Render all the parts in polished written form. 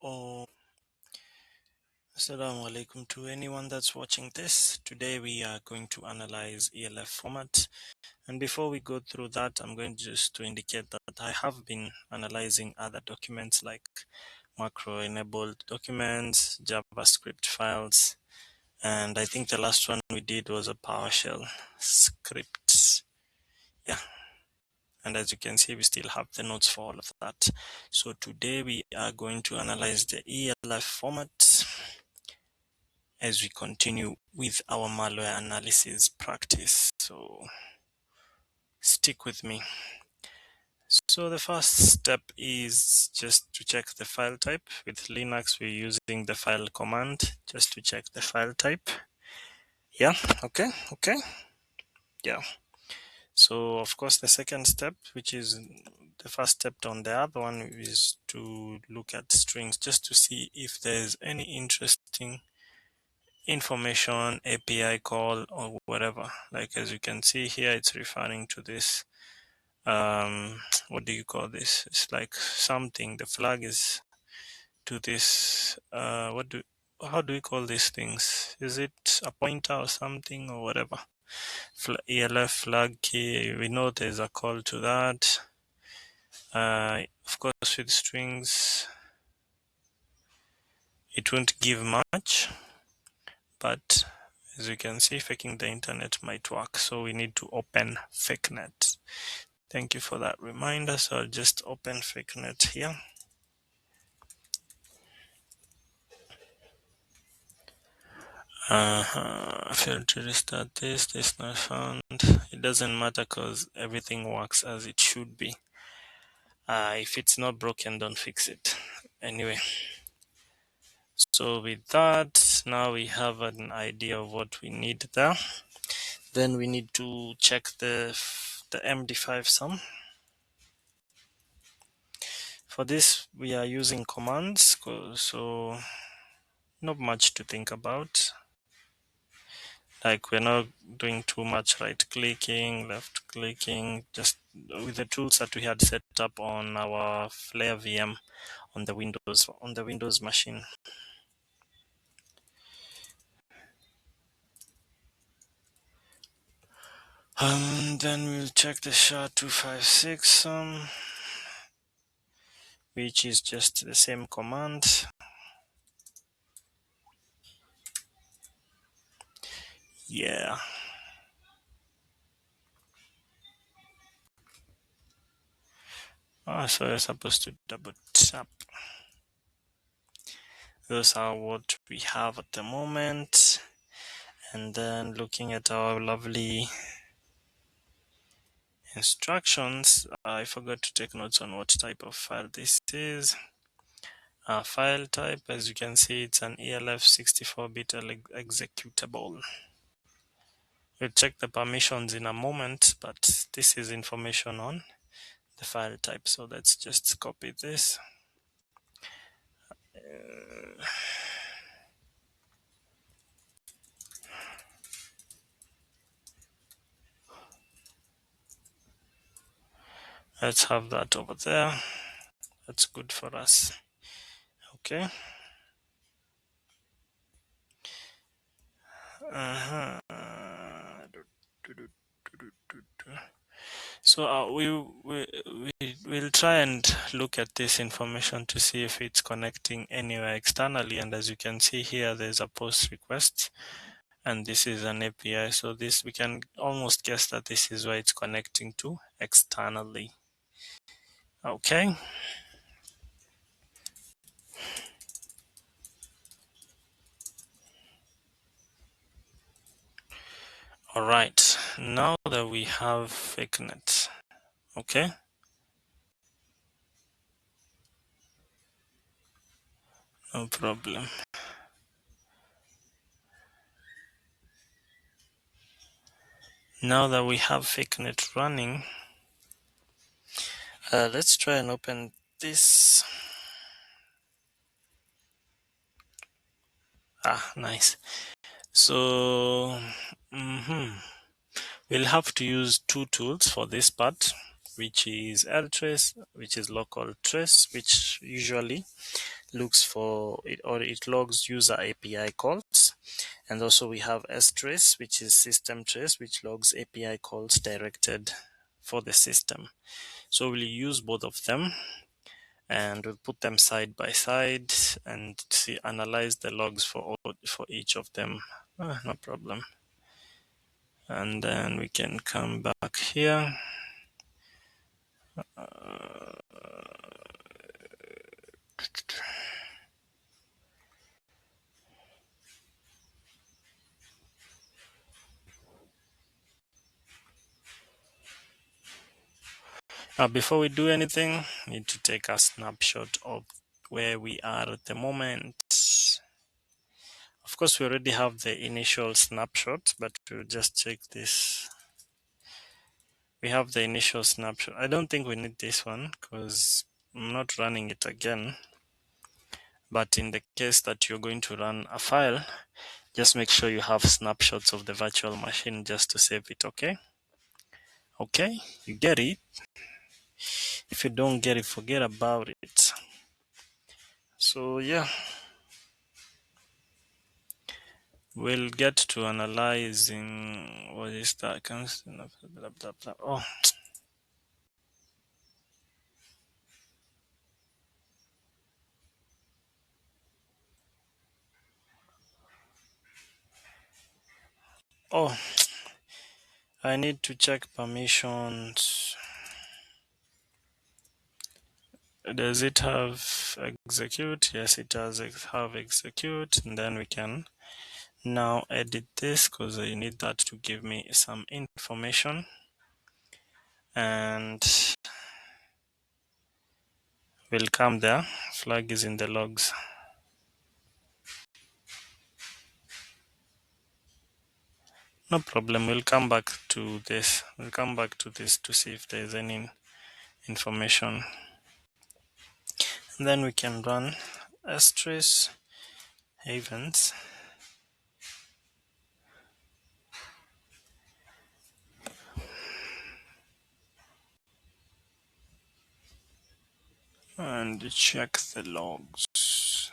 Oh, Assalamu alaikum to anyone that's watching this. Today we are going to analyze ELF format. And before we go through that, I'm going just to indicate that I have been analyzing other documents like macro-enabled documents, JavaScript files, and I think the last one we did was a PowerShell script. Yeah. And as you can see, we still have the notes for all of that. So today we are going to analyze the ELF format as we continue with our malware analysis practice. So stick with me. So the first step is just to check the file type. With Linux, we're using the file command just to check the file type. Yeah, okay. Yeah. So of course, the second step, which is the first step on the other one, is to look at strings just to see if there's any interesting information, API call, or whatever. Like as you can see here, it's referring to this. What do you call this? It's like something. The flag is to this. How do we call these things? Is it a pointer or something or whatever? ELF flag key. We know there's a call to that. Of course, with strings, it won't give much, but as you can see, faking the internet might work. So we need to open fakenet. Thank you for that reminder. So I'll just open fakenet here. Failed to restart this not found. It doesn't matter because everything works as it should be. If it's not broken, don't fix it. Anyway, so with that, now we have an idea of what we need there. Then we need to check the MD5 sum. For this, we are using commands, so not much to think about. Like we're not doing too much right clicking, left clicking, just with the tools that we had set up on our Flare VM on the Windows machine. Then we'll check the SHA-256 which is just the same command. Yeah. So you're supposed to double tap. Those are what we have at the moment. And then looking at our lovely instructions, I forgot to take notes on what type of file this is. File type, as you can see, it's an ELF 64-bit executable. We'll check the permissions in a moment, but this is information on the file type. So let's just copy this. Let's have that over there. That's good for us. Okay. So we'll try and look at this information to see if it's connecting anywhere externally. And as you can see here, there's a post request, and this is an API. So this, we can almost guess that this is where it's connecting to externally. Okay. All right. Now that we have fakenet, okay. No problem. Now that we have fakenet running, let's try and open this. Nice. So we'll have to use two tools for this part, which is ltrace, which is local trace, which usually looks for it, or it logs user API calls. And also we have strace, which is system trace, which logs API calls directed for the system. So we'll use both of them, and we'll put them side by side and see, analyze the logs for each of them. No problem. And then we can come back here. Before we do anything, we need to take a snapshot of where we are at the moment. Of course, we already have the initial snapshot, but we'll just check this. We have the initial snapshot. I don't think we need this one because I'm not running it again. But in the case that you're going to run a file, just make sure you have snapshots of the virtual machine just to save it, okay? Okay, you get it. If you don't get it, forget about it. So yeah, we'll get to analyzing what is that. Blah, blah, blah. Oh, I need to check permissions. Does it have execute? Yes, it does have execute. And then we can now edit this because I need that to give me some information. And we'll come there. Flag is in the logs. No problem. We'll come back to this. We'll come back to this to see if there's any information. And then we can run asterisk events. And check the logs.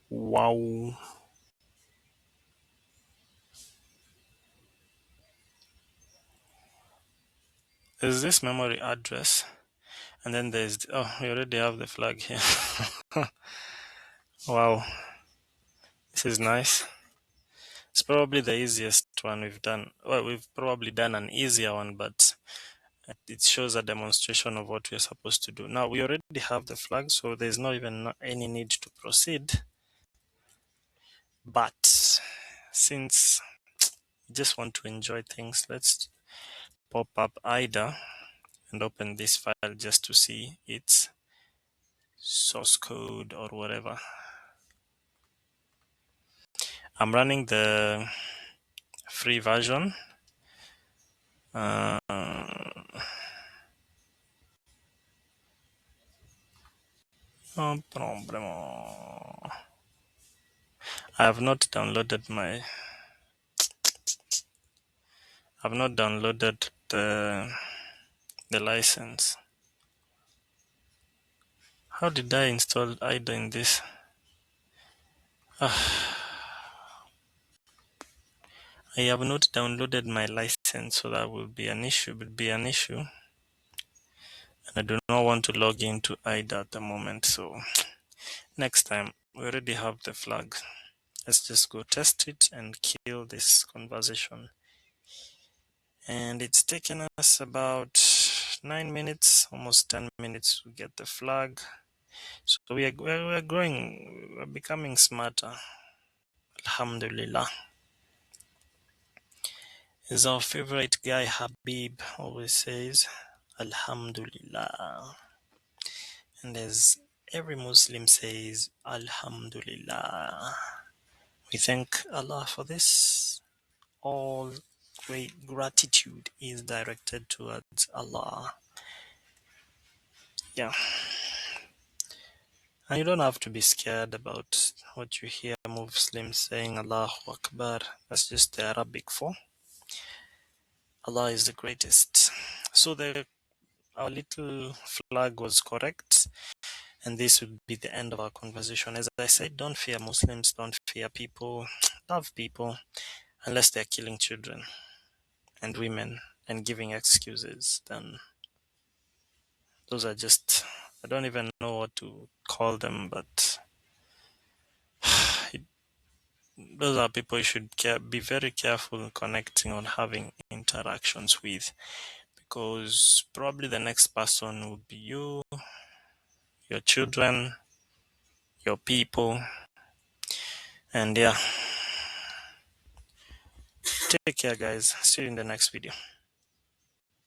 Wow. There's this memory address. And then there's, oh, we already have the flag here. Wow. This is nice. It's probably the easiest one we've done. Well, we've probably done an easier one, but it shows a demonstration of what we're supposed to do. Now, we already have the flag, so there's not even any need to proceed. But since we just want to enjoy things, let's pop up IDA and open this file just to see its source code or whatever. I'm running the free version. No problem. I have not downloaded the license. How did I install IDA in this? I have not downloaded my license, so that will be an issue. And I do not want to log into IDA at the moment. So next time, we already have the flag. Let's just go test it and kill this conversation. And it's taken us about 9 minutes, almost 10 minutes to get the flag. So we're growing, we're becoming smarter. Alhamdulillah. As our favorite guy Habib always says, Alhamdulillah. And as every Muslim says, Alhamdulillah. We thank Allah for this. All great gratitude is directed towards Allah. Yeah. And you don't have to be scared about what you hear Muslims saying Allahu Akbar. That's just the Arabic for Allah is the greatest. So our little flag was correct. And this would be the end of our conversation. As I said, don't fear Muslims, don't fear people, love people, unless they're killing children and women and giving excuses. Then those are just, I don't even know what to call them, but it, those are people you should be very careful connecting or having interactions with, because probably the next person would be you, your children, your people. And yeah, take care, guys. See you in the next video.